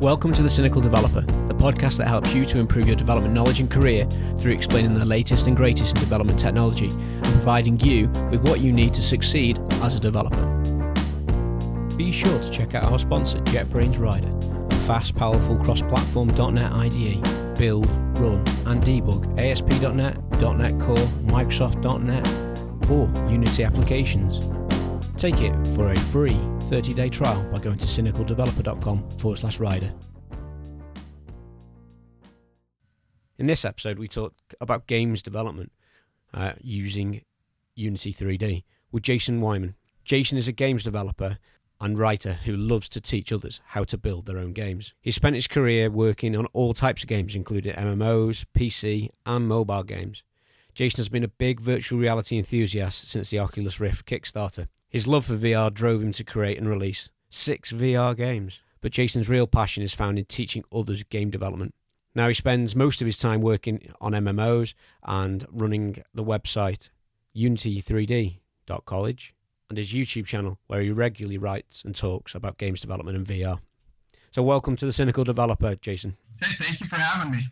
Welcome to The Cynical Developer, the podcast that helps you to improve your development knowledge and career through explaining the latest and greatest in development technology and providing you with what you need to succeed as a developer. Be sure to check out our sponsor, JetBrains Rider, a fast, powerful cross-platform .NET IDE, build, run and debug ASP.NET, .NET Core, Microsoft.NET or Unity applications. Take it for a free 30-day trial by going to cynicaldeveloper.com/rider. In this episode, we talk about games development using Unity 3D with Jason Weimann. Jason is a games developer and writer who loves to teach others how to build their own games. He spent his career working on all types of games, including MMOs, PC, and mobile games. Jason has been a big virtual reality enthusiast since the Oculus Rift Kickstarter. His love for VR drove him to create and release 6 VR games. But Jason's real passion is found in teaching others game development. Now he spends most of his time working on MMOs and running the website unity3d.college and his YouTube channel where he regularly writes and talks about games development and VR. So welcome to The Cynical Developer, Jason. Hey, thank you for having me.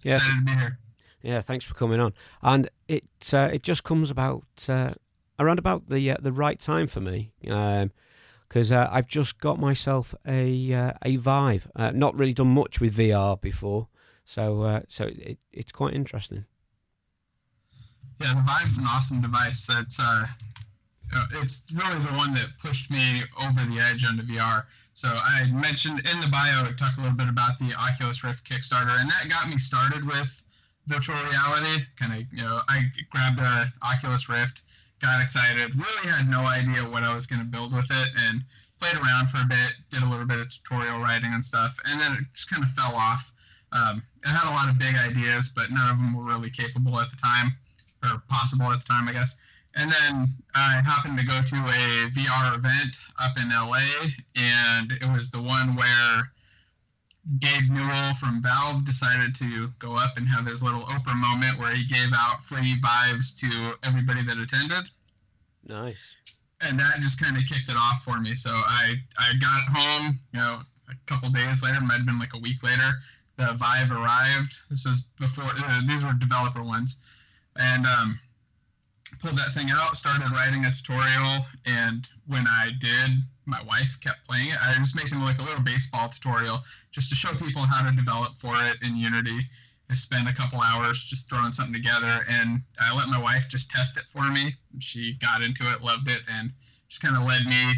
Yeah, excited to be here. Yeah, thanks for coming on. And it just comes about around about the right time for me, because I've just got myself a Vive. Not really done much with VR before, so it's quite interesting. Yeah, the Vive's an awesome device. It's really the one that pushed me over the edge onto VR. So I mentioned in the bio, I talked a little bit about the Oculus Rift Kickstarter, and that got me started with virtual reality. I grabbed an Oculus Rift, got excited, really had no idea what I was going to build with it, and played around for a bit, did a little bit of tutorial writing and stuff, and then it just kind of fell off. It had a lot of big ideas, but none of them were really capable at the time, or possible at the time, I guess. And then I happened to go to a VR event up in LA, and it was the one where Gabe Newell from Valve decided to go up and have his little Oprah moment where he gave out free Vives to everybody that attended. Nice. And that just kind of kicked it off for me. So I got home, a couple days later, might have been like a week later, the Vive arrived. This was before, these were developer ones. And pulled that thing out, started writing a tutorial, and when I did, my wife kept playing it. I was making like a little baseball tutorial just to show people how to develop for it in Unity. I spent a couple hours just throwing something together, and I let my wife just test it for me. She got into it, loved it, and just kind of led me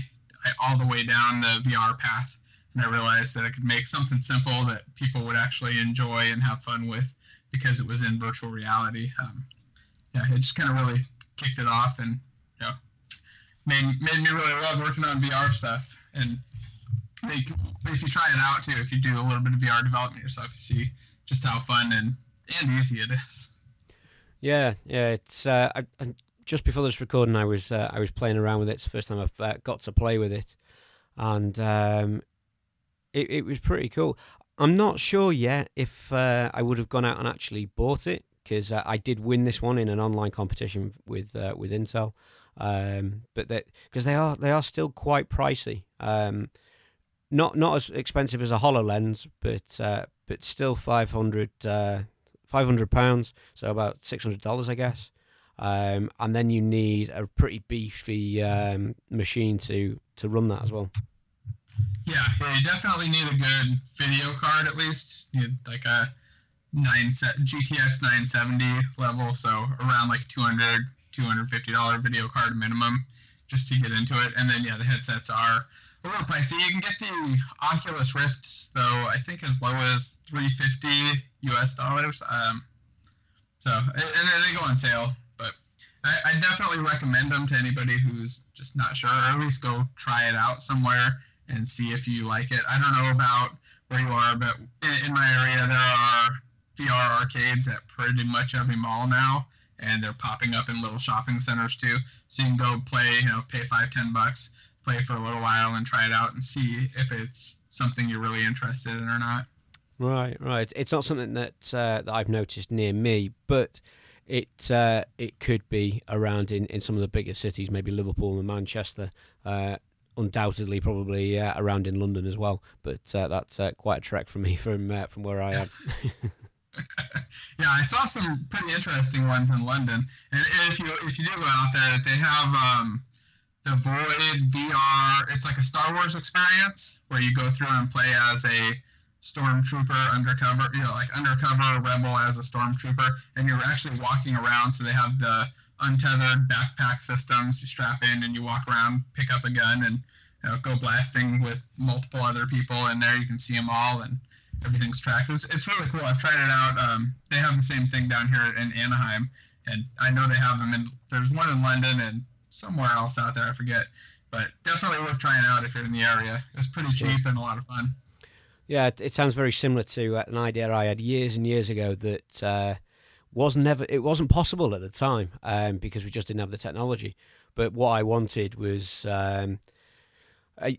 all the way down the VR path. And I realized that I could make something simple that people would actually enjoy and have fun with because it was in virtual reality. It just kind of really kicked it off, and made me really love working on VR stuff. And if you try it out too, if you do a little bit of VR development yourself, you see just how fun and easy it is. Yeah. It's just before this recording, I was playing around with it. It's the first time I've got to play with it, and it was pretty cool. I'm not sure yet if I would have gone out and actually bought it, because I did win this one in an online competition with Intel, but because they are still quite pricey. Not as expensive as a HoloLens, but still £500, so about $600, I guess. And then you need a pretty beefy machine to run that as well. Yeah, you definitely need a good video card at least. You need like a GTX 970 level, so around like $250 video card minimum just to get into it. And then the headsets are a little pricey. You can get the Oculus Rifts though, I think as low as $350 US. And then they go on sale. But I definitely recommend them to anybody who's just not sure, or at least go try it out somewhere and see if you like it. I don't know about where you are, but in my area there are VR arcades at pretty much every mall now, and they're popping up in little shopping centers too. So you can go play, pay $5-10, play for a little while and try it out and see if it's something you're really interested in or not. Right. It's not something that I've noticed near me, but it could be around in some of the bigger cities, maybe Liverpool and Manchester. undoubtedly probably around in London as well. But that's quite a trek for me from where I am. Yeah, I saw some pretty interesting ones in London. And if you do go out there, they have the Void VR. It's like a Star Wars experience where you go through and play as a stormtrooper undercover, like undercover rebel as a stormtrooper, and you're actually walking around. So they have the untethered backpack systems. You strap in and you walk around, pick up a gun, and go blasting with multiple other people in there. You can see them all, and everything's tracked. It's really cool. I've tried it out. They have the same thing down here in Anaheim, and I know they have them in. There's one in London and somewhere else out there, I forget. But definitely worth trying out if you're in the area. It's pretty cheap and a lot of fun. Yeah, it sounds very similar to an idea I had years and years ago that it wasn't possible at the time because we just didn't have the technology. But what I wanted was a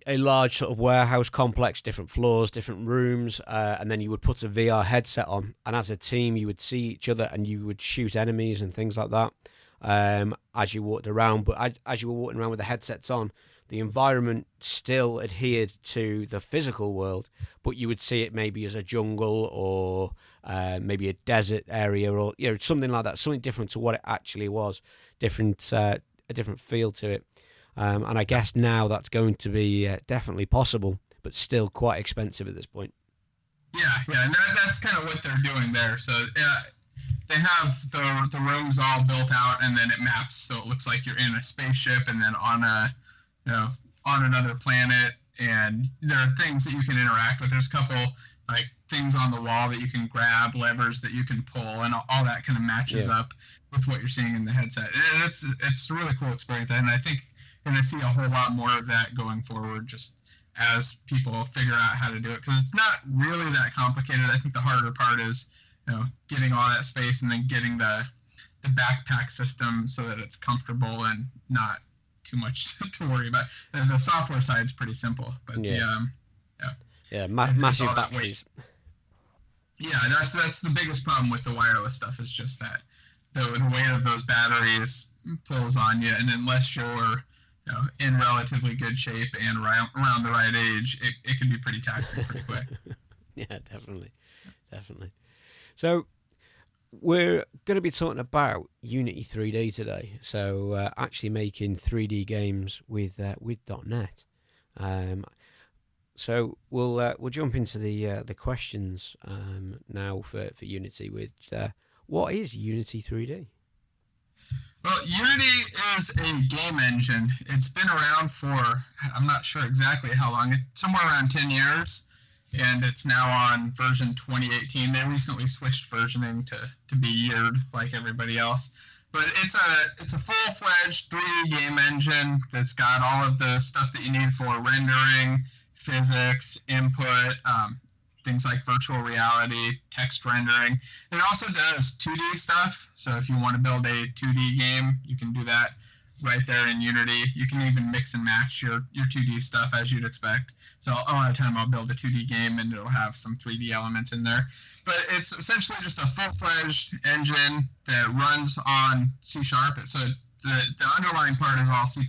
large sort of warehouse complex, different floors, different rooms, and then you would put a VR headset on, and as a team you would see each other and you would shoot enemies and things like that as you walked around. But as you were walking around with the headsets on, the environment still adhered to the physical world, but you would see it maybe as a jungle or maybe a desert area or something like that, something different to what it actually was, a different feel to it. And I guess now that's going to be definitely possible, but still quite expensive at this point. Yeah, and that's kind of what they're doing there. So they have the rooms all built out, and then it maps so it looks like you're in a spaceship and then on on another planet, and there are things that you can interact with. There's a couple like things on the wall that you can grab, levers that you can pull, and all that kind of matches up with what you're seeing in the headset. And it's a really cool experience, and I think you're going to see a whole lot more of that going forward, just as people figure out how to do it, because it's not really that complicated. I think the harder part is getting all that space and then getting the backpack system so that it's comfortable and not too much to worry about. The software side is pretty simple, but massive batteries. Yeah, that's the biggest problem with the wireless stuff, is just that the weight of those batteries pulls on you, and unless you're in relatively good shape and around the right age, it can be pretty taxing pretty quick. Yeah, definitely. So we're going to be talking about Unity 3D today. So actually making 3D games with .NET. So we'll jump into the questions now for Unity with what is Unity 3D? Well, Unity is a game engine. It's been around for, I'm not sure exactly how long, somewhere around 10 years. And it's now on version 2018. They recently switched versioning to be yeared like everybody else. But it's a full-fledged 3D game engine that's got all of the stuff that you need for rendering, physics, input, things like virtual reality, text rendering. It also does 2D stuff. So if you want to build a 2D game, you can do that right there in Unity. You can even mix and match your 2D stuff as you'd expect. So a lot of time I'll build a 2D game and it'll have some 3D elements in there. But it's essentially just a full-fledged engine that runs on C#. So the underlying part is all C++,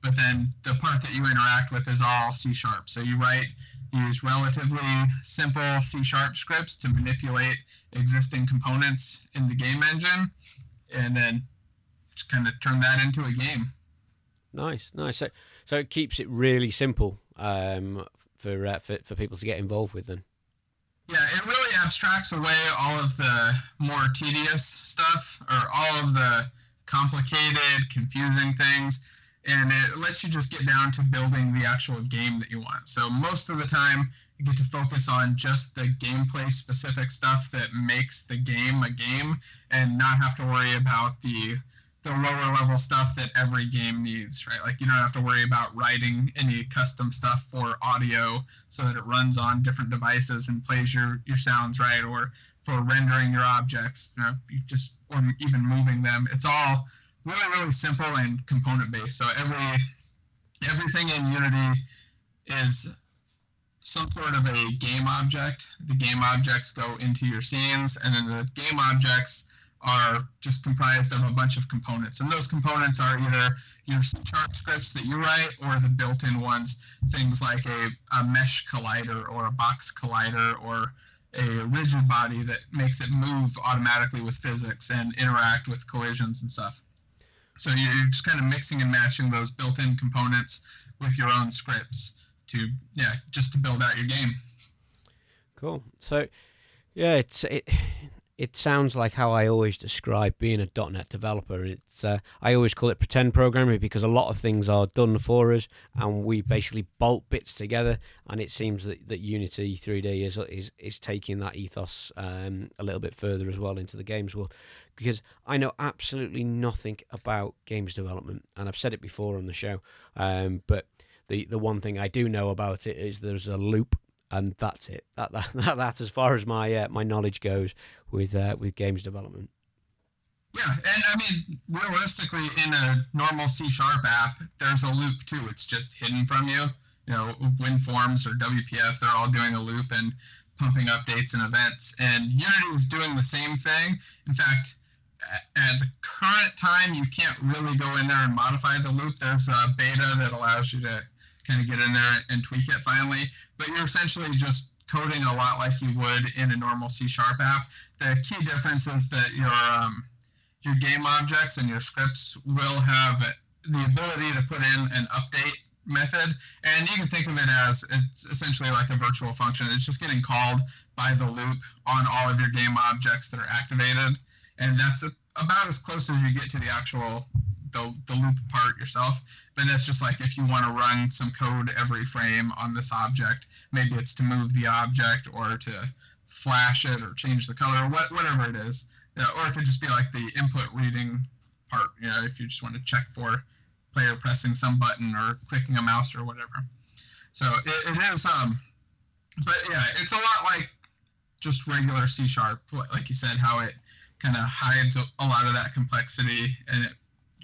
but then the part that you interact with is all C#. So you write these relatively simple C# scripts to manipulate existing components in the game engine, and then just kind of turn that into a game. Nice. So it keeps it really simple for people to get involved with then. Yeah, it really abstracts away all of the more tedious stuff, or all of the complicated, confusing things, and it lets you just get down to building the actual game that you want. So most of the time, you get to focus on just the gameplay specific stuff that makes the game a game, and not have to worry about the lower level stuff that every game needs, right? Like you don't have to worry about writing any custom stuff for audio so that it runs on different devices and plays your sounds right, or for rendering your objects, or even moving them. It's all really, really simple and component based. So everything in Unity is some sort of a game object. The game objects go into your scenes, and then the game objects are just comprised of a bunch of components. And those components are either your C# scripts that you write or the built-in ones, things like a mesh collider or a box collider or a rigid body that makes it move automatically with physics and interact with collisions and stuff. So you're just kind of mixing and matching those built-in components with your own scripts to build out your game. Cool. So yeah, it sounds like how I always describe being a .NET developer. It's I always call it pretend programming because a lot of things are done for us, and we basically bolt bits together. And it seems that Unity 3D is taking that ethos a little bit further as well into the games world. Because I know absolutely nothing about games development, and I've said it before on the show. But the one thing I do know about it is there's a loop. And that's it. That's as far as my my knowledge goes with games development. Yeah, and I mean, realistically, in a normal C# app, there's a loop too. It's just hidden from you. You know, WinForms or WPF, they're all doing a loop and pumping updates and events. And Unity is doing the same thing. In fact, at the current time, you can't really go in there and modify the loop. There's a beta that allows you to kind of get in there and tweak it finally, but you're essentially just coding a lot like you would in a normal C# app. The key difference is that your game objects and your scripts will have the ability to put in an update method, and you can think of it as it's essentially like a virtual function. It's just getting called by the loop on all of your game objects that are activated, and that's about as close as you get to the actual the loop part yourself. But that's just like if you want to run some code every frame on this object, maybe it's to move the object or to flash it or change the color, whatever it is. Or it could just be like the input reading part, if you just want to check for player pressing some button or clicking a mouse or whatever. So it is, but yeah, it's a lot like just regular C#, like you said, how it kind of hides a lot of that complexity, and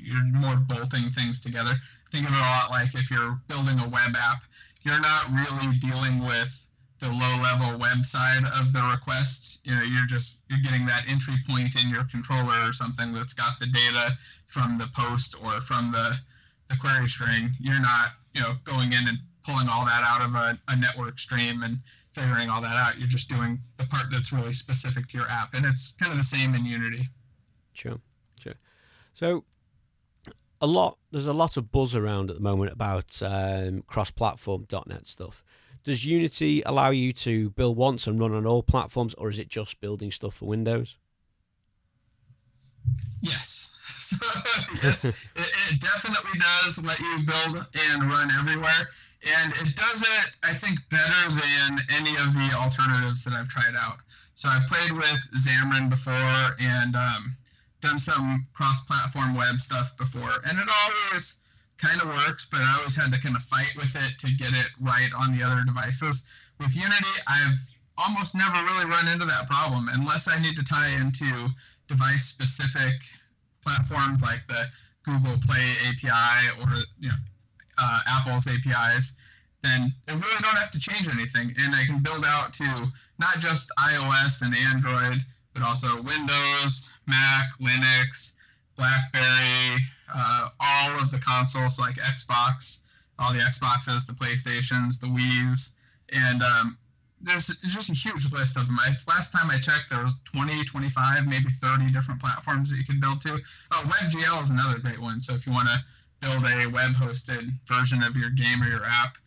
you're more bolting things together. Think of it a lot like if you're building a web app, you're not really dealing with the low-level web side of the requests. You're getting that entry point in your controller or something that's got the data from the post or from the query string. You're not, going in and pulling all that out of a network stream and figuring all that out. You're just doing the part that's really specific to your app, and it's kind of the same in Unity. Sure. So there's a lot of buzz around at the moment about cross-platform .NET stuff. Does Unity allow you to build once and run on all platforms, or is it just building stuff for Windows? Yes. Yes, it definitely does let you build and run everywhere. And it does it, I think, better than any of the alternatives that I've tried out. So I've played with Xamarin before and done some cross-platform web stuff before. And it always kind of works, but I always had to kind of fight with it to get it right on the other devices. With Unity, I've almost never really run into that problem unless I need to tie into device-specific platforms like the Google Play API or Apple's APIs. Then I really don't have to change anything, and I can build out to not just iOS and Android, but also Windows, Mac, Linux, BlackBerry, all of the consoles like Xbox, all the Xboxes, the PlayStations, the Wiis, and there's just a huge list of them. Last time I checked, there was 20, 25, maybe 30 different platforms that you could build to. Oh, WebGL is another great one. So if you want to build a web-hosted version of your game or your app,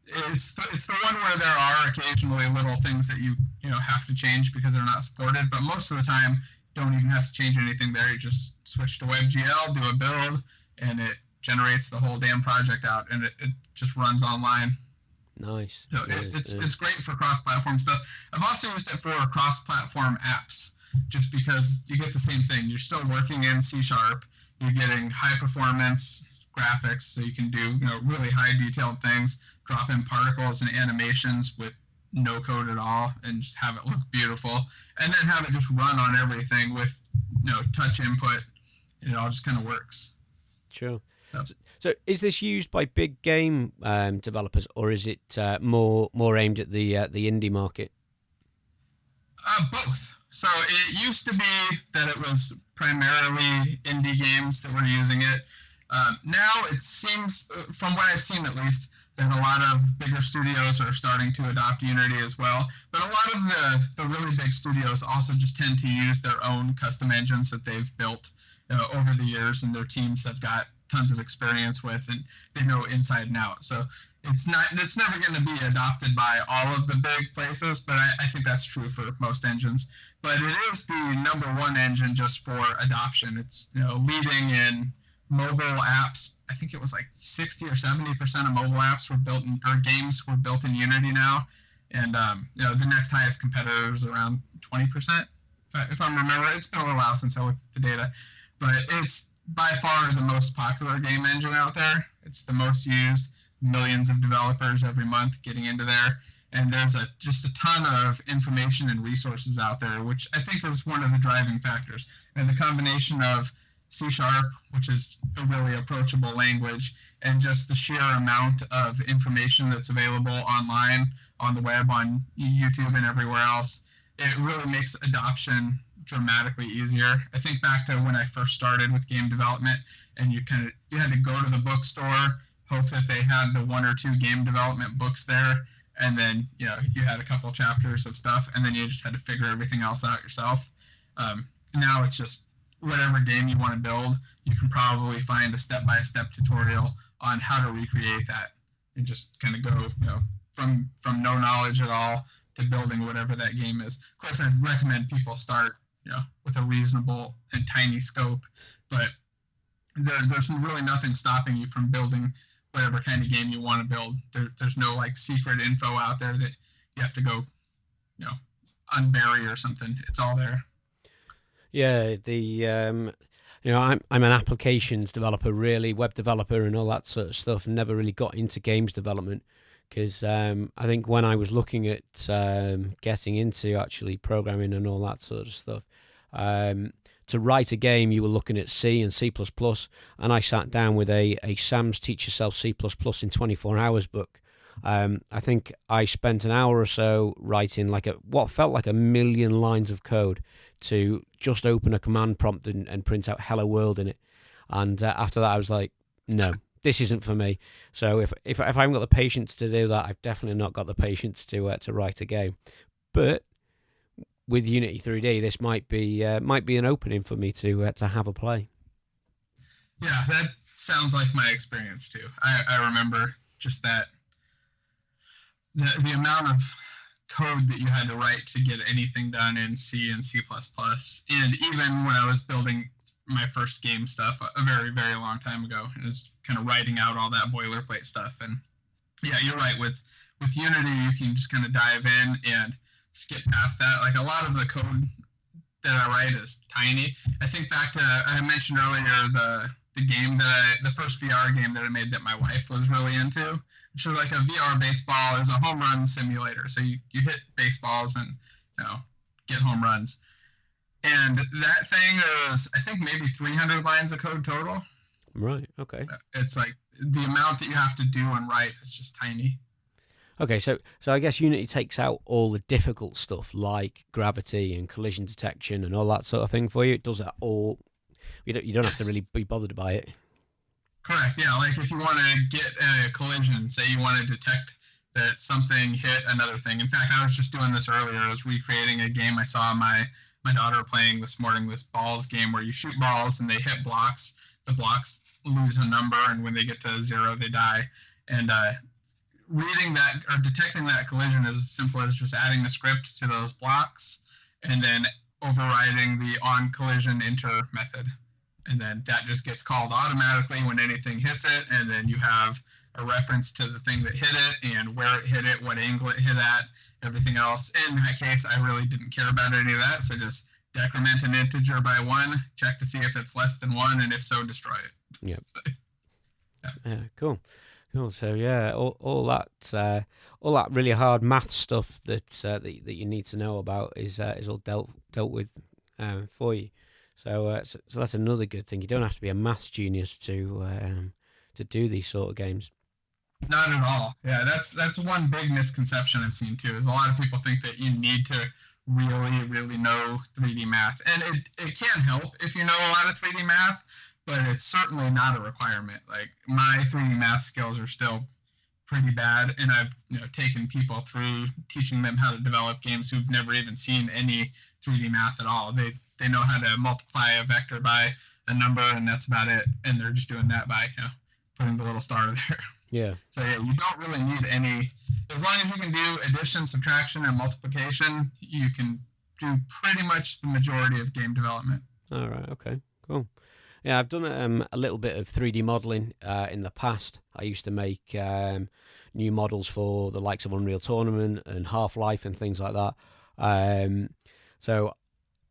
it's the one where there are occasionally little things that you have to change because they're not supported, but most of the time don't even have to change anything there. You just switch to WebGL, do a build, and it generates the whole damn project out, and it just runs online. Nice. So it's great for cross-platform stuff. I've also used it for cross-platform apps, just because you get the same thing. You're still working in C#. You're getting high-performance graphics, so you can do really high-detailed things, drop in particles and animations with no code at all, and just have it look beautiful, and then have it just run on everything with touch input. It all just kind of works. Sure. So is this used by big game developers, or is it more aimed at the indie market? Both. So it used to be that it was primarily indie games that were using it. Now it seems, from what I've seen at least, that a lot of bigger studios are starting to adopt Unity as well. But a lot of the really big studios also just tend to use their own custom engines that they've built over the years, and their teams have got tons of experience with, and they know inside and out. So it's never going to be adopted by all of the big places, but I think that's true for most engines. But it is the number one engine just for adoption. It's leading in mobile apps. I think it was like 60 or 70% of mobile apps were built in, or games were built in Unity now, and the next highest competitor is around 20%. If I'm remembering, it's been a little while since I looked at the data, but it's by far the most popular game engine out there. It's the most used. Millions of developers every month getting into there, and there's just a ton of information and resources out there, which I think is one of the driving factors. And the combination of C#, which is a really approachable language, and just the sheer amount of information that's available online, on the web, on YouTube, and everywhere else, it really makes adoption dramatically easier. I think back to when I first started with game development, and you had to go to the bookstore, hope that they had the 1 or 2 game development books there, and then you had a couple chapters of stuff, and then you just had to figure everything else out yourself. Now it's just whatever game you want to build, you can probably find a step-by-step tutorial on how to recreate that, and just kind of go from no knowledge at all to building whatever that game is. Of course, I'd recommend people start with a reasonable and tiny scope, but there's really nothing stopping you from building whatever kind of game you want to build. There's no like secret info out there that you have to go unbury or something. It's all there. Yeah, I'm an applications developer, really, web developer and all that sort of stuff, and never really got into games development because I think when I was looking at getting into actually programming and all that sort of stuff, to write a game, you were looking at C and C++, and I sat down with a Sam's Teach Yourself C++ in 24 hours book. I think I spent an hour or so writing what felt like 1 million lines of code to just open a command prompt and print out "Hello World" in it. And after that, I was like, no, this isn't for me. So if I haven't got the patience to do that, I've definitely not got the patience to write a game. But with Unity 3D, this might be an opening for me to have a play. Yeah, that sounds like my experience too. I remember just that the amount of code that you had to write to get anything done in C and C++, and even when I was building my first game stuff a very, very long time ago, it was kind of writing out all that boilerplate stuff. And yeah, you're right. With Unity, you can just kind of dive in and skip past that. Like a lot of the code that I write is tiny. I think back to, I mentioned earlier the first VR game that I made that my wife was really into, which was like a VR baseball. It was a home run simulator. So you hit baseballs and get home runs. And that thing is, I think, maybe 300 lines of code total. Right. Okay. It's like the amount that you have to do and write is just tiny. Okay, so I guess Unity takes out all the difficult stuff like gravity and collision detection and all that sort of thing for you. It does that all. You don't have to really be bothered by it. Correct. Yeah, like if you want to get a collision, say you want to detect that something hit another thing. In fact, I was just doing this earlier. I was recreating a game I saw my daughter playing this morning, this balls game where you shoot balls and they hit blocks. The blocks lose a number, and when they get to 0, they die. And reading that or detecting that collision is as simple as just adding the script to those blocks and then overriding the on collision enter method. And then that just gets called automatically when anything hits it. And then you have a reference to the thing that hit it and where it hit it, what angle it hit at, everything else. In that case, I really didn't care about any of that. So just decrement an integer by 1, check to see if it's less than 1, and if so, destroy it. Yep. Yeah, cool. So yeah, all that really hard math stuff that you need to know about is all dealt with for you. So that's another good thing. You don't have to be a maths genius to do these sort of games. Not at all. Yeah, that's one big misconception I've seen too. Is a lot of people think that you need to really, really know 3D math. And it can help if you know a lot of 3D math, but it's certainly not a requirement. Like, my 3D math skills are still pretty bad, and I've taken people through teaching them how to develop games who've never even seen any 3D math at all. They know how to multiply a vector by a number, and that's about it. And they're just doing that by putting the little star there. Yeah. So yeah, you don't really need any. As long as you can do addition, subtraction, and multiplication, you can do pretty much the majority of game development. All right. Okay. Cool. Yeah, I've done a little bit of 3D modeling in the past. I used to make new models for the likes of Unreal Tournament and Half-Life and things like that. So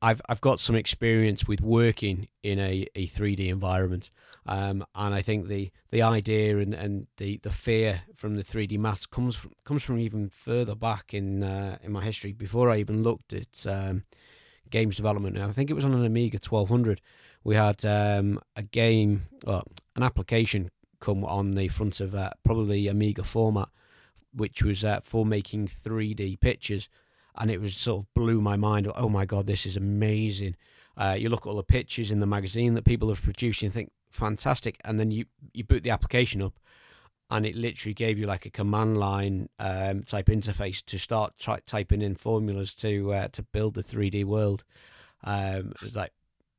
I've got some experience with working in a 3D environment, and I think the idea and the fear from the 3D maths comes from even further back in my history, before I even looked at games development. And I think it was on an Amiga 1200. We had an application come on the front of probably Amiga format, which was for making 3D pictures, and it was sort of blew my mind. Oh my God, this is amazing! You look at all the pictures in the magazine that people have produced, and think fantastic, and then you boot the application up, and it literally gave you like a command line type interface to start typing in formulas to build the 3D world. It was like,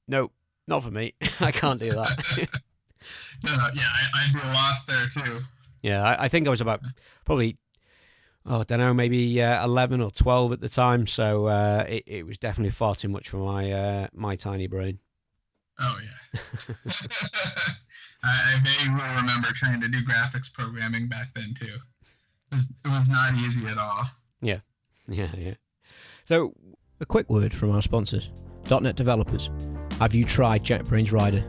no. Not for me. I can't do that. I'd be lost there too. Yeah, I think I was about probably, I don't know, maybe 11 or 12 at the time. So it was definitely far too much for my tiny brain. Oh, yeah. I vaguely remember trying to do graphics programming back then too. It was not easy at all. Yeah. So a quick word from our sponsors, .NET developers. Have you tried JetBrains Rider?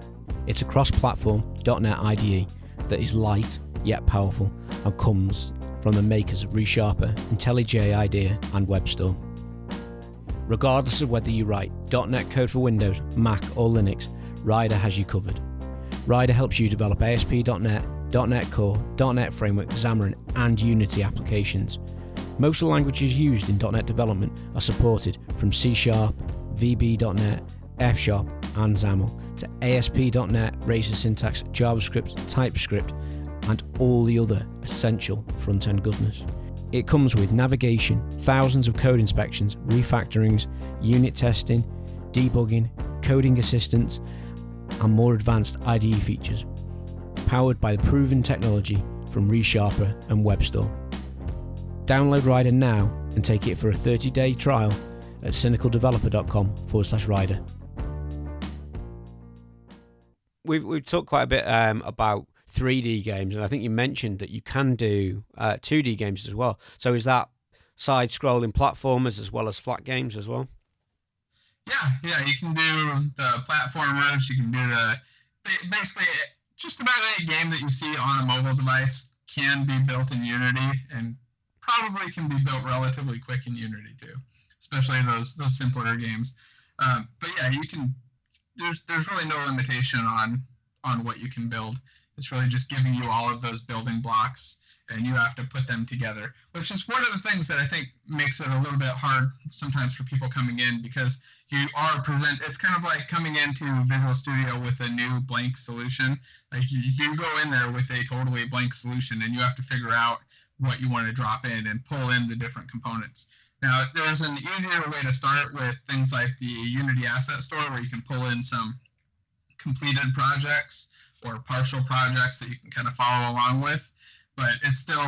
It's a cross-platform .NET IDE that is light yet powerful and comes from the makers of ReSharper, IntelliJ IDEA and WebStorm. Regardless of whether you write .NET code for Windows, Mac or Linux, Rider has you covered. Rider helps you develop ASP.NET, .NET Core, .NET Framework, Xamarin and Unity applications. Most of the languages used in .NET development are supported from C#, VB.NET, F# and XAML to ASP.NET, Razor syntax, JavaScript, TypeScript and all the other essential front-end goodness. It comes with navigation, thousands of code inspections, refactorings, unit testing, debugging, coding assistance and more advanced IDE features, powered by the proven technology from ReSharper and WebStorm. Download Rider now and take it for a 30-day trial at cynicaldeveloper.com/rider. We've talked quite a bit about 3D games, and I think you mentioned that you can do 2D games as well. So is that side-scrolling platformers as well as flat games as well? Yeah, you can do the platformers, you can do basically just about any game that you see on a mobile device can be built in Unity, and probably can be built relatively quick in Unity too, especially those simpler games. But yeah, you can. There's really no limitation on what you can build. It's really just giving you all of those building blocks, and you have to put them together, which is one of the things that I think makes it a little bit hard sometimes for people coming in, because it's kind of like coming into Visual Studio with a new blank solution. Like you go in there with a totally blank solution, and you have to figure out what you want to drop in and pull in the different components. Now, there's an easier way to start with things like the Unity Asset Store, where you can pull in some completed projects or partial projects that you can kind of follow along with. But it's still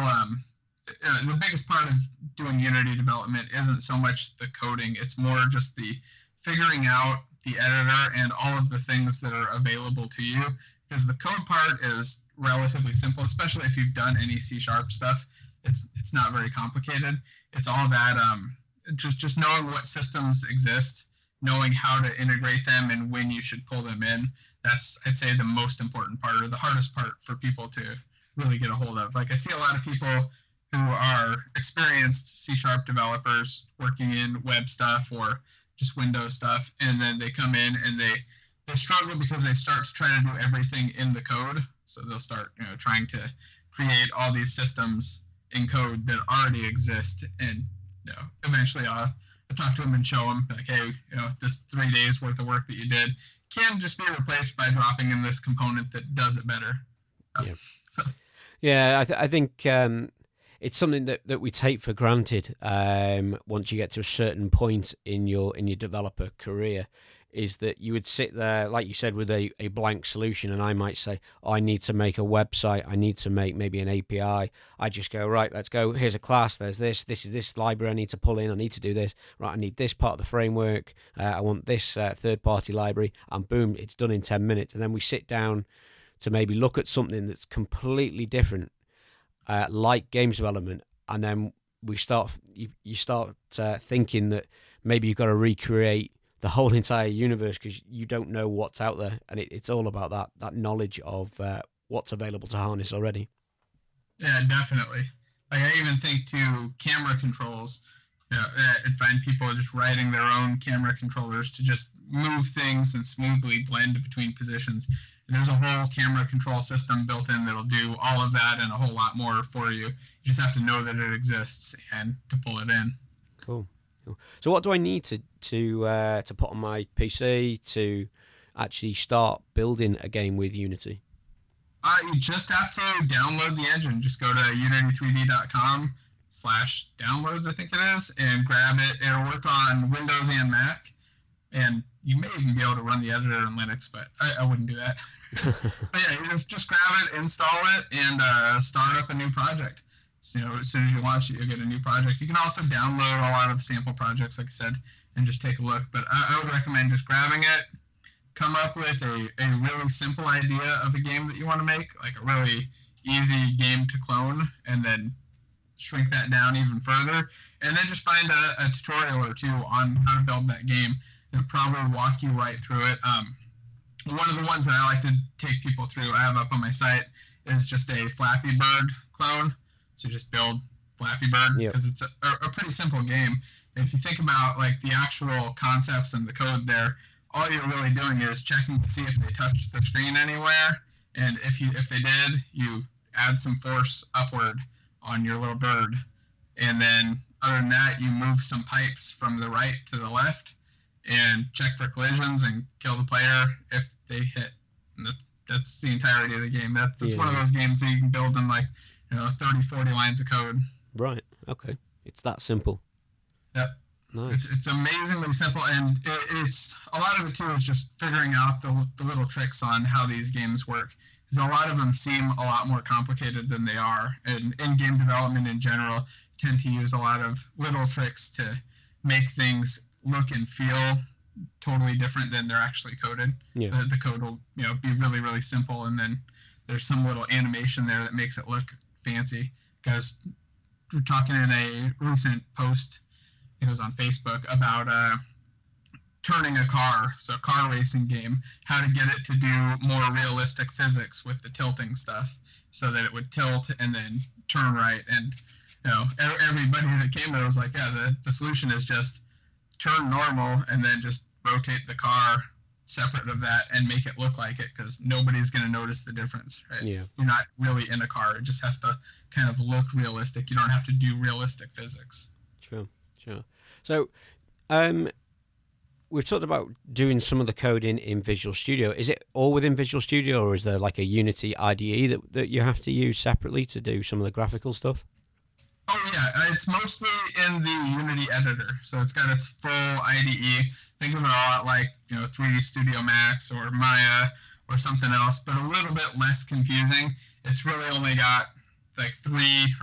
the biggest part of doing Unity development isn't so much the coding. It's more just the figuring out the editor and all of the things that are available to you. Because the code part is relatively simple, especially if you've done any C# stuff. It's not very complicated. It's all that just knowing what systems exist, knowing how to integrate them and when you should pull them in. That's, I'd say, the most important part, or the hardest part for people to really get a hold of. Like, I see a lot of people who are experienced C# developers working in web stuff or just Windows stuff, and then they come in and they struggle because they start to try to do everything in the code. So they'll start trying to create all these systems in code that already exist, and eventually talk to them and show them, like, hey, this 3 days worth of work that you did can just be replaced by dropping in this component that does it better. Yeah. So. Yeah, I think it's something that we take for granted once you get to a certain point in your developer career, is that you would sit there, like you said, with a blank solution, and I might say, oh, I need to make a website, I need to make maybe an API. I just go, right, let's go, here's a class, there's this is this library I need to pull in, I need to do this, right, I need this part of the framework, I want this third-party library, and boom, it's done in 10 minutes. And then we sit down to maybe look at something that's completely different, like games development, and then you start thinking that maybe you've got to recreate the whole entire universe because you don't know what's out there, and it's all about that knowledge of what's available to harness already. Yeah, definitely. Like, I even think too, camera controls. And find people just writing their own camera controllers to just move things and smoothly blend between positions. And there's a whole camera control system built in that'll do all of that and a whole lot more for you. You just have to know that it exists and to pull it in. Cool. So what do I need to put on my PC to actually start building a game with Unity? You just have to download the engine. Just go to unity3d.com/downloads, I think it is, and grab it. It'll work on Windows and Mac, and you may even be able to run the editor on Linux, but I wouldn't do that. But yeah, you just grab it, install it, and start up a new project. So, as soon as you launch it, you'll get a new project. You can also download a lot of sample projects, like I said, and just take a look. But I would recommend just grabbing it, come up with a really simple idea of a game that you want to make, like a really easy game to clone, and then shrink that down even further, and then just find a tutorial or two on how to build that game. It'll probably walk you right through it. One of the ones that I like to take people through, I have up on my site, is just a Flappy Bird clone. So just build Flappy Bird, because it's a pretty simple game. If you think about like the actual concepts and the code there, all you're really doing is checking to see if they touched the screen anywhere, and if they did, you add some force upward on your little bird, and then other than that, you move some pipes from the right to the left and check for collisions and kill the player if they hit. And that's the entirety of the game. That's one of those games that you can build in like 30, 40 lines of code. Right. Okay. It's that simple. Yep. Nice. It's amazingly simple, and it's a lot of it too is just figuring out the little tricks on how these games work. Because a lot of them seem a lot more complicated than they are, and in game development in general, tend to use a lot of little tricks to make things look and feel totally different than they're actually coded. Yeah. The code will be really, really simple, and then there's some little animation there that makes it look fancy. Because we're talking in a recent post, it was on Facebook, about turning a car, so a car racing game, how to get it to do more realistic physics with the tilting stuff, so that it would tilt and then turn right. And everybody that came there was like, yeah, the solution is just turn normal and then just rotate the car separate of that and make it look like it, because nobody's going to notice the difference, right? Yeah. You're not really in a car. It just has to kind of look realistic. You don't have to do realistic physics. Sure. So, we've talked about doing some of the code in Visual Studio. Is it all within Visual Studio, or is there like a Unity IDE that you have to use separately to do some of the graphical stuff? Oh, yeah. It's mostly in the Unity editor. So it's got its full IDE. Think of it a lot like 3D Studio Max or Maya or something else, but a little bit less confusing. It's really only got like 3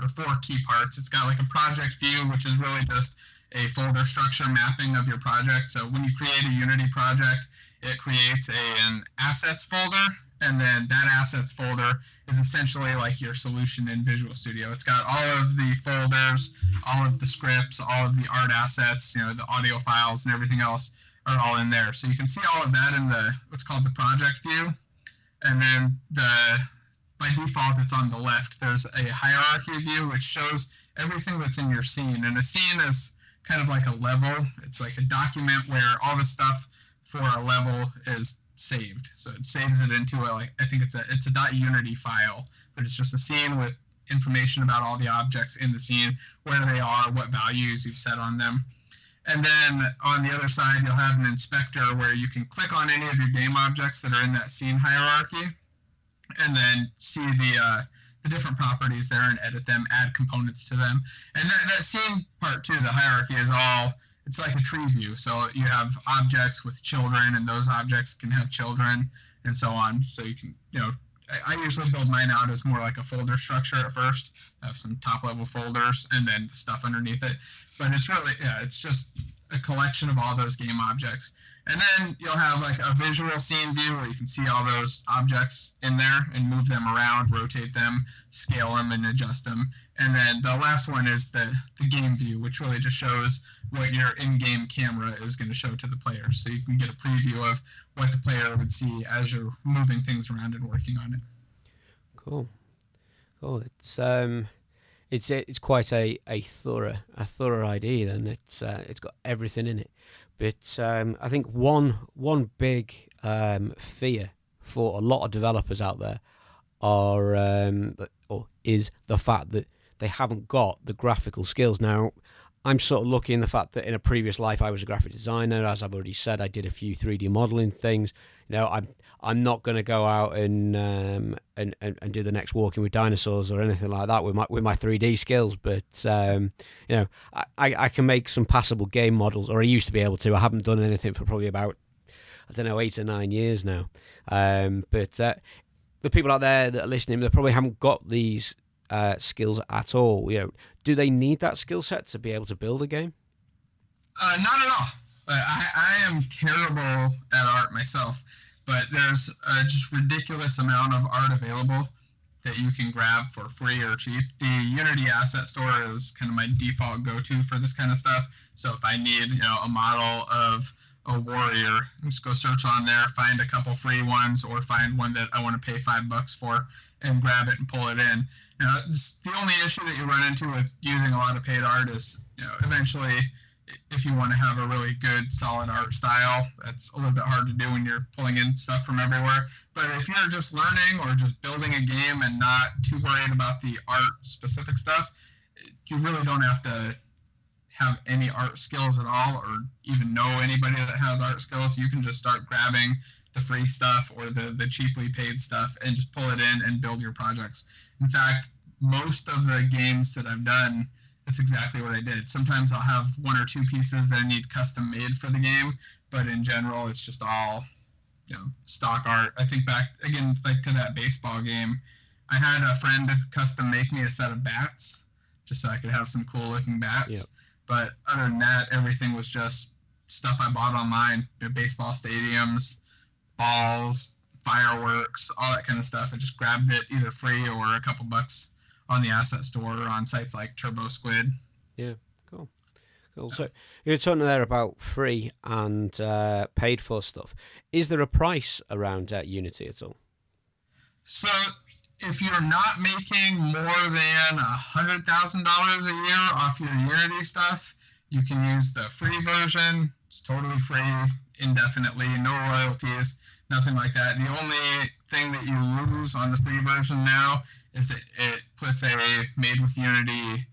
or 4 key parts. It's got like a project view, which is really just a folder structure mapping of your project. So when you create a Unity project, it creates an assets folder, and then that assets folder is essentially like your solution in Visual Studio. It's got all of the folders, all of the scripts, all of the art assets, the audio files and everything else are all in there. So you can see all of that in the what's called the project view. And then by default, it's on the left. There's a hierarchy view, which shows everything that's in your scene. And a scene is kind of like a level. It's like a document where all the stuff for a level is saved. So it saves it into I think it's a .unity file, but it's just a scene with information about all the objects in the scene, where they are, what values you've set on them. And then on the other side, you'll have an inspector where you can click on any of your game objects that are in that scene hierarchy, and then see the different properties there and edit them, add components to them. And that scene part too, the hierarchy is all, it's like a tree view. So you have objects with children, and those objects can have children, and so on. So you can, I usually build mine out as more like a folder structure at first. I have some top level folders and then the stuff underneath it. But it's really, it's just a collection of all those game objects. And then you'll have like a visual scene view where you can see all those objects in there and move them around, rotate them, scale them, and adjust them. And then the last one is the game view, which really just shows what your in-game camera is going to show to the players. So you can get a preview of what the player would see as you're moving things around and working on it. Cool. It's quite a thorough idea, and it's got everything in it. But I think one big fear for a lot of developers out there is the fact that they haven't got the graphical skills. Now, I'm sort of lucky in the fact that in a previous life I was a graphic designer. As I've already said, I did a few 3D modeling things. I'm not going to go out and do the next Walking with Dinosaurs or anything like that with my 3D skills. But I can make some passable game models, or I used to be able to. I haven't done anything for probably about 8 or 9 years now. But the people out there that are listening, they probably haven't got these skills at all. Do they need that skill set to be able to build a game? Not at all. I am terrible at art myself, but there's a just ridiculous amount of art available that you can grab for free or cheap. The Unity asset store is kind of my default go-to for this kind of stuff. So if I need, a model of a warrior, just go search on there, find a couple free ones, or find one that I want to pay $5 for and grab it and pull it in. Now, the only issue that you run into with using a lot of paid art is, eventually, if you want to have a really good, solid art style, that's a little bit hard to do when you're pulling in stuff from everywhere. But if you're just learning or just building a game and not too worried about the art-specific stuff, you really don't have to have any art skills at all, or even know anybody that has art skills. You can just start grabbing the free stuff or the cheaply paid stuff and just pull it in and build your projects. In fact, most of the games that I've done, that's exactly what I did. Sometimes I'll have one or two pieces that I need custom made for the game, but in general, it's just all, stock art. I think back again, like to that baseball game, I had a friend custom make me a set of bats just so I could have some cool looking bats. Yep. But other than that, everything was just stuff I bought online, baseball stadiums, balls, fireworks, all that kind of stuff. I just grabbed it either free or a couple bucks on the asset store or on sites like Turbo Squid. Yeah, cool. So you're talking there about free and paid for stuff. Is there a price around Unity at all? So if you're not making more than $100,000 a year off your Unity stuff, you can use the free version. It's totally free, indefinitely, no royalties, nothing like that. The only thing that you lose on the free version now is that it puts a made with Unity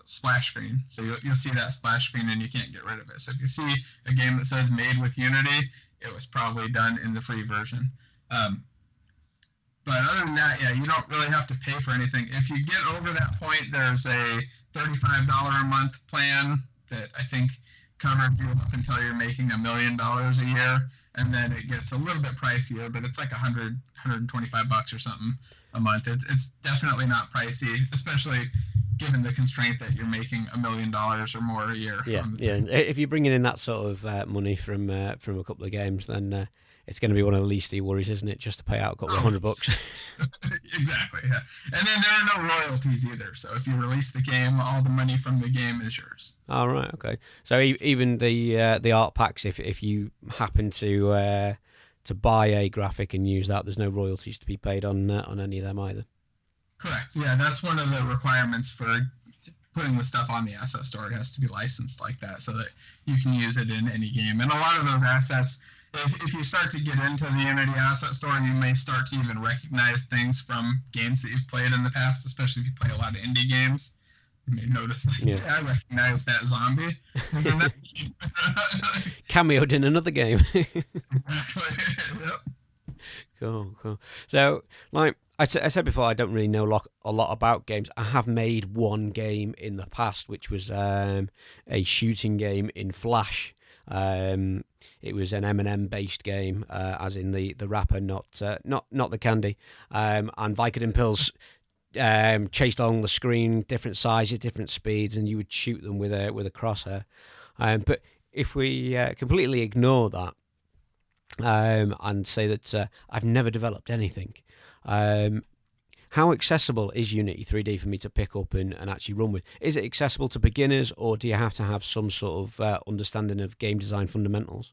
splash screen. So you'll see that splash screen and you can't get rid of it. So if you see a game that says made with Unity, it was probably done in the free version. But other than that, you don't really have to pay for anything. If you get over that point, there's a $35 a month plan that I think covers you up until you're making $1 million a year. And then it gets a little bit pricier, but it's like $125 or something a month. It's definitely not pricey, especially given the constraint that you're making $1 million or more a year. Yeah. If you're bringing in that sort of money from a couple of games, then it's going to be one of the least of your worries, isn't it? Just to pay out a couple of $100. Exactly. Yeah. And then there are no royalties either. So if you release the game, all the money from the game is yours. All right. Okay. So even the art packs, if you happen to buy a graphic and use that, there's no royalties to be paid on any of them either. Correct. Yeah, that's one of the requirements for putting the stuff on the asset store. It has to be licensed like that so that you can use it in any game. And a lot of those assets, if you start to get into the Unity asset store, you may start to even recognize things from games that you've played in the past, especially if you play a lot of indie games. And they notice, like, Yeah. I recognize that zombie. Isn't that Cameoed in another game. exactly? Yep. Cool. So, like I said before, I don't really know a lot about games. I have made one game in the past, which was a shooting game in Flash. It was an M&M based game, as in the wrapper, not the candy. And Vicodin pills chased along the screen, different sizes, different speeds, and you would shoot them with a crosshair. But if we completely ignore that, and say that I've never developed anything, how accessible is Unity 3D for me to pick up and actually run with? Is it accessible to beginners, or do you have to have some sort of understanding of game design fundamentals?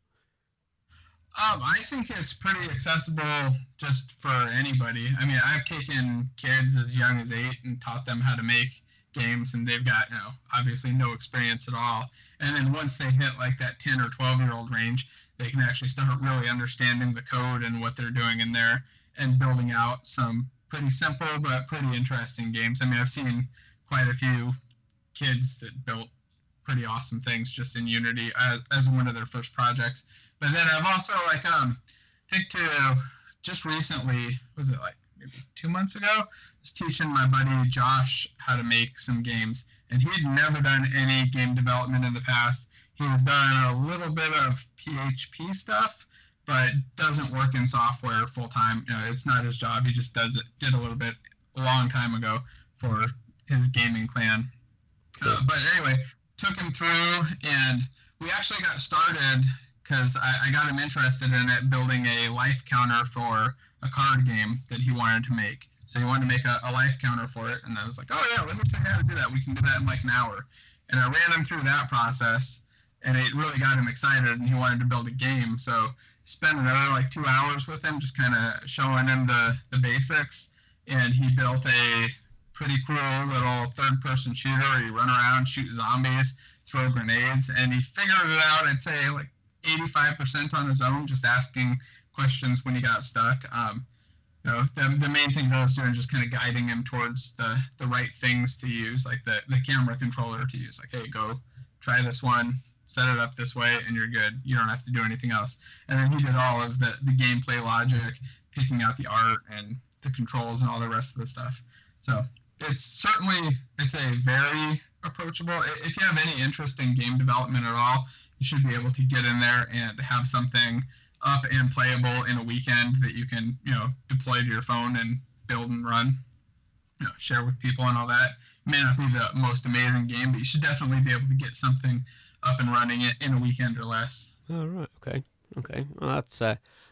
I think it's pretty accessible just for anybody. I mean, I've taken kids as young as 8 and taught them how to make games, and they've got, obviously no experience at all. And then once they hit like that 10 or 12-year-old range, they can actually start really understanding the code and what they're doing in there and building out some pretty simple but pretty interesting games. I mean, I've seen quite a few kids that built pretty awesome things just in Unity as one of their first projects. But then I've also, like, just recently, was it like maybe 2 months ago, I was teaching my buddy Josh how to make some games, and he'd never done any game development in the past. He's done a little bit of PHP stuff, but doesn't work in software full time. It's not his job. He just did a little bit a long time ago for his gaming clan. But anyway, took him through, and we actually got started because I got him interested in it, building a life counter for a card game that he wanted to make. So he wanted to make a life counter for it, and I was like, oh yeah, let me show you how to do that. We can do that in like an hour. And I ran him through that process, and it really got him excited, and he wanted to build a game. So spent another like 2 hours with him, just kind of showing him the basics, and he built a pretty cool little third-person shooter where you run around, shoot zombies, throw grenades, and he figured it out, I'd say, like 85% on his own, just asking questions when he got stuck. The main thing I was doing is just kind of guiding him towards the right things to use, like the camera controller to use. Like, hey, go try this one, set it up this way, and you're good. You don't have to do anything else. And then he did all of the gameplay logic, picking out the art and the controls and all the rest of the stuff. So it's a very approachable. If you have any interest in game development at all, you should be able to get in there and have something up and playable in a weekend that you can, deploy to your phone and build and run, share with people and all that. It may not be the most amazing game, but you should definitely be able to get something up and running it in a weekend or less. Oh, right. Okay. Well,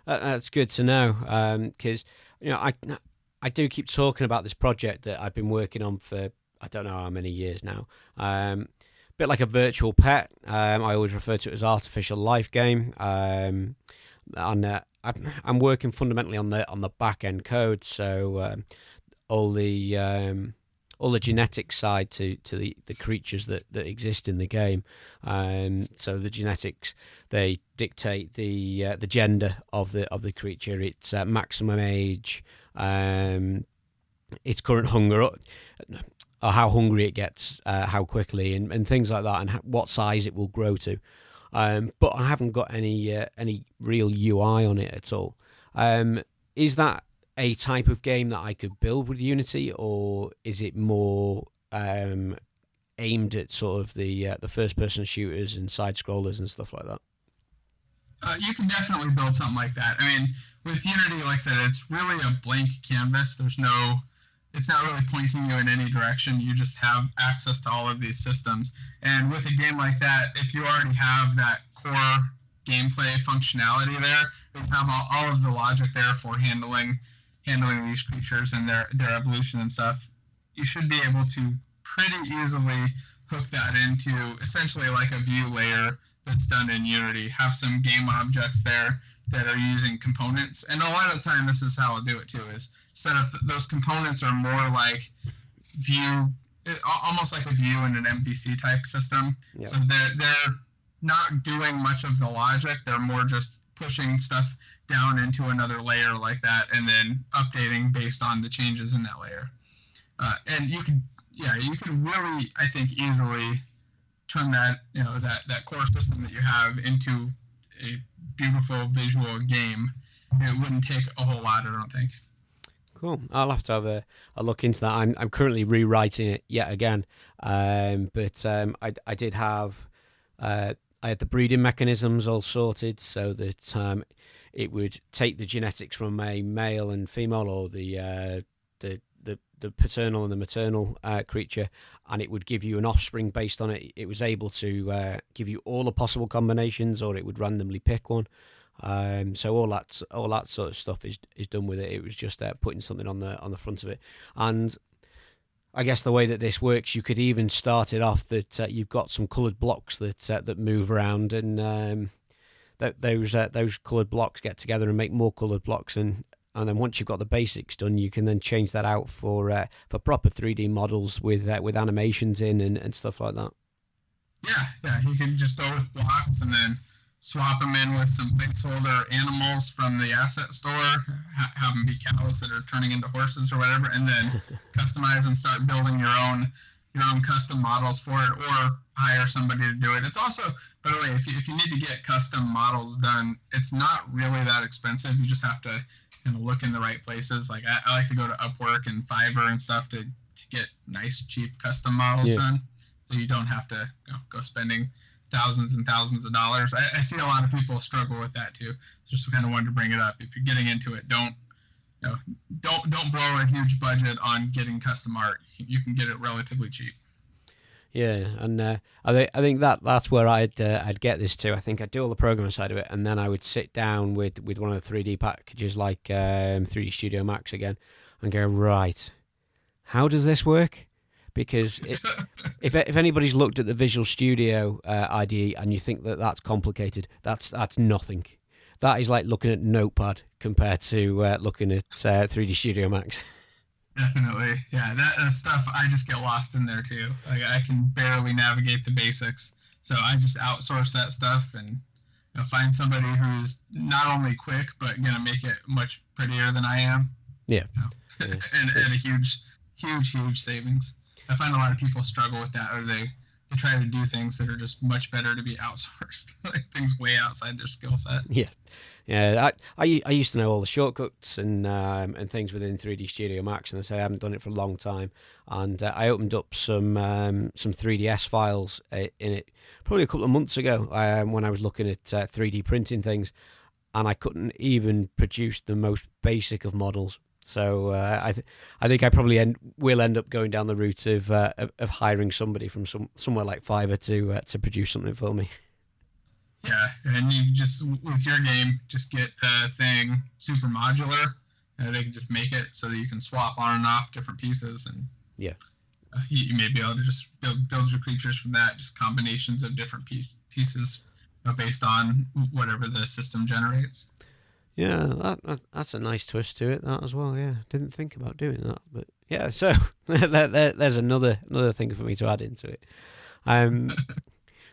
that's good to know, because I do keep talking about this project that I've been working on for I don't know how many years now. Bit like a virtual pet. I always refer to it as artificial life game. And I'm working fundamentally on the back end code, so all the genetic side to the creatures that exist in the game. So the genetics, they dictate the gender of the creature, its maximum age, its current hunger, or how hungry it gets, how quickly, and things like that, and what size it will grow to. But I haven't got any real UI on it at all. Is that a type of game that I could build with Unity, or is it more aimed at sort of the first-person shooters and side-scrollers and stuff like that? You can definitely build something like that. I mean, with Unity, like I said, it's really a blank canvas. It's not really pointing you in any direction. You just have access to all of these systems. And with a game like that, if you already have that core gameplay functionality there, you have all of the logic there for handling these creatures and their evolution and stuff, you should be able to pretty easily hook that into essentially like a view layer that's done in Unity. Have some game objects there that are using components. And a lot of the time, this is how I'll do it too, is set up those components are more like view, almost like a view in an MVC type system. Yeah. So they're not doing much of the logic. They're more just pushing stuff down into another layer like that and then updating based on the changes in that layer. And you could yeah, you can really, I think, easily turn that, that core system that you have into a beautiful visual game. It wouldn't take a whole lot, I don't think. Cool. I'll have to have a look into that. I'm currently rewriting it yet again, but I did have I had the breeding mechanisms all sorted so that it would take the genetics from a male and female, or the paternal and the maternal creature, and it would give you an offspring based on it. It was able to give you all the possible combinations, or it would randomly pick one. So all that sort of stuff is done with it. It was just putting something on the front of it. And I guess the way that this works, you could even start it off that you've got some coloured blocks that move around, and those coloured blocks get together and make more coloured blocks, and then once you've got the basics done, you can then change that out for proper 3D models with animations in and stuff like that. Yeah, you can just go with blocks and then swap them in with some placeholder animals from the asset store, have them be cows that are turning into horses or whatever, and then customize and start building your own custom models for it, or hire somebody to do it. It's also, by the way, if you need to get custom models done, it's not really that expensive. You just have to look in the right places. Like I like to go to Upwork and Fiverr and stuff to get nice, cheap custom models done, so you don't have to go spending thousands and thousands of dollars. I see a lot of people struggle with that too. Just kind of wanted to bring it up. If you're getting into it, don't blow a huge budget on getting custom art. You can get it relatively cheap. Yeah, and I think that's where I'd get this to. I think I'd do all the programming side of it, and then I would sit down with one of the 3D packages like 3D Studio Max again, and go, right, how does this work? Because if anybody's looked at the Visual Studio IDE and you think that's complicated, that's nothing. That is like looking at Notepad compared to looking at 3D Studio Max. Definitely, yeah. That stuff, I just get lost in there too. Like I can barely navigate the basics, so I just outsource that stuff and find somebody who's not only quick but gonna make it much prettier than I am. Yeah, and a huge savings. I find a lot of people struggle with that, or they try to do things that are just much better to be outsourced, like things way outside their skill set. Yeah. I used to know all the shortcuts and things within 3D Studio Max, and I say I haven't done it for a long time. And I opened up some 3DS files in it probably a couple of months ago when I was looking at 3D printing things, and I couldn't even produce the most basic of models. So I think I probably will end up going down the route of hiring somebody from somewhere like Fiverr to produce something for me. Yeah, and you just, with your game, just get the thing super modular. They can just make it so that you can swap on and off different pieces, and you may be able to just build your creatures from that, just combinations of different pieces based on whatever the system generates. Yeah, that's a nice twist to it, that as well. Yeah, didn't think about doing that, but yeah. So there's another thing for me to add into it.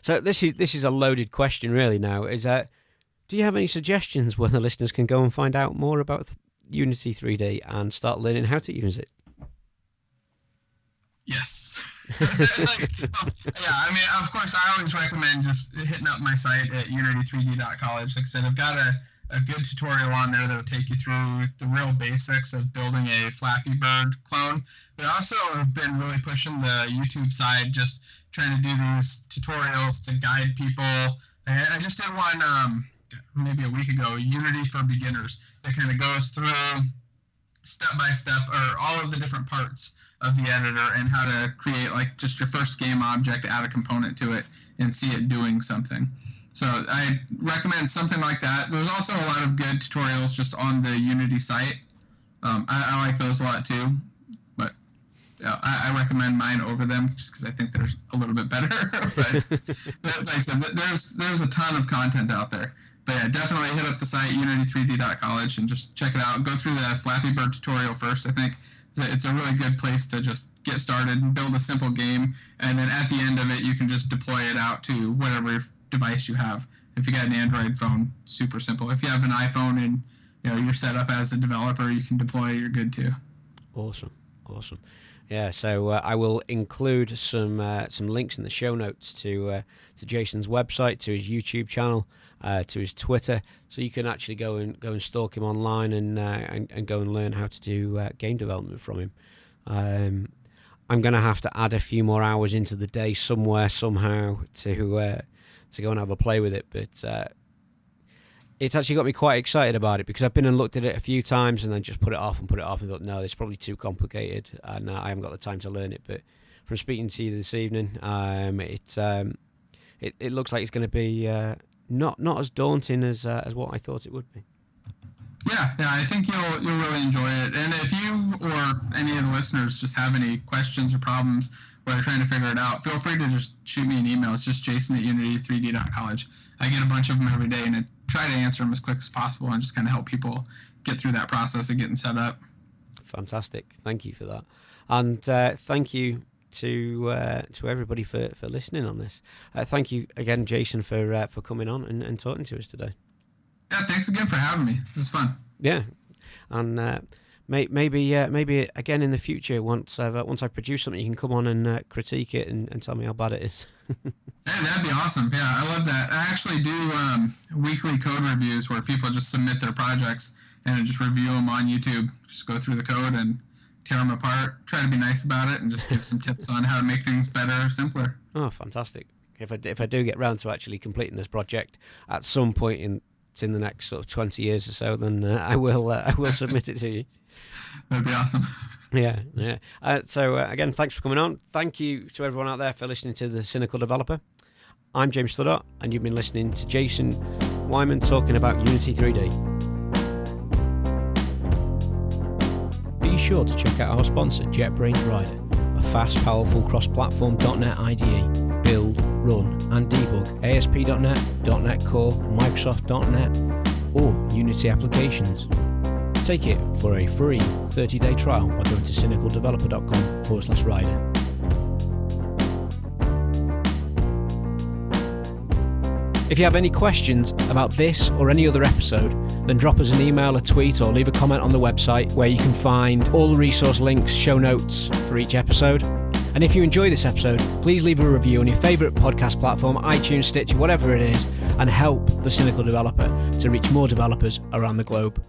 So this is a loaded question, really. Now is do you have any suggestions where the listeners can go and find out more about Unity 3D and start learning how to use it? Yes. Yeah, I mean, of course, I always recommend just hitting up my site at unity3d.college. Like I said, I've got a good tutorial on there that will take you through the real basics of building a Flappy Bird clone. But I also have been really pushing the YouTube side, just trying to do these tutorials to guide people. I just did one maybe a week ago, Unity for Beginners, that kind of goes through step by step, or all of the different parts of the editor and how to create like just your first game object, add a component to it, and see it doing something. So I recommend something like that. There's also a lot of good tutorials just on the Unity site. I like those a lot too, but I recommend mine over them just because I think they're a little bit better. But like I said, there's a ton of content out there. But yeah, definitely hit up the site, unity3d.college, and just check it out. Go through the Flappy Bird tutorial first. I think it's a really good place to just get started and build a simple game. And then at the end of it, you can just deploy it out to whatever device you have. If you got an Android phone, super simple. If you have an iPhone and you're set up as a developer, you can deploy, you're good too. Awesome. Yeah, so I will include some links in the show notes to Jason's website, to his YouTube channel, to his Twitter, so you can actually go and stalk him online and go and learn how to do game development from him. I'm going to have to add a few more hours into the day somewhere, somehow, to go and have a play with it, but it's actually got me quite excited about it, because I've been and looked at it a few times and then just put it off and thought, no, it's probably too complicated and I haven't got the time to learn it. But from speaking to you this evening, it looks like it's going to be not as daunting as what I thought it would be. Yeah, I think you'll really enjoy it. And if you or any of the listeners just have any questions or problems while you're trying to figure it out, feel free to just shoot me an email. It's just jason@unity3d.college. I get a bunch of them every day, and I try to answer them as quick as possible and just kind of help people get through that process of getting set up. Fantastic. Thank you for that. And thank you to everybody for listening on this. Thank you again, Jason, for coming on and talking to us today. Yeah, thanks again for having me. It was fun. Yeah, and maybe again in the future, once I've produced something, you can come on and critique it and tell me how bad it is. Hey, that'd be awesome. Yeah, I love that. I actually do weekly code reviews where people just submit their projects and I just review them on YouTube. Just go through the code and tear them apart. Try to be nice about it and just give some tips on how to make things better or simpler. Oh, fantastic! If I do get round to actually completing this project at some point in the next sort of 20 years or so, then I will submit it to you. That'd be awesome. Yeah. So again, thanks for coming on. Thank you to everyone out there for listening to The Cynical Developer. I'm James Stoddart, and you've been listening to Jason Weimann talking about Unity 3D. Be sure to check out our sponsor, JetBrains Rider, a fast, powerful cross-platform .NET IDE. Build, run, and debug ASP.NET, .NET Core, Microsoft.NET, or Unity applications. Take it for a free 30-day trial by going to cynicaldeveloper.com/rider. If you have any questions about this or any other episode, then drop us an email, a tweet, or leave a comment on the website, where you can find all the resource links, show notes for each episode. And if you enjoy this episode, please leave a review on your favourite podcast platform, iTunes, Stitcher, whatever it is, and help The Cynical Developer to reach more developers around the globe.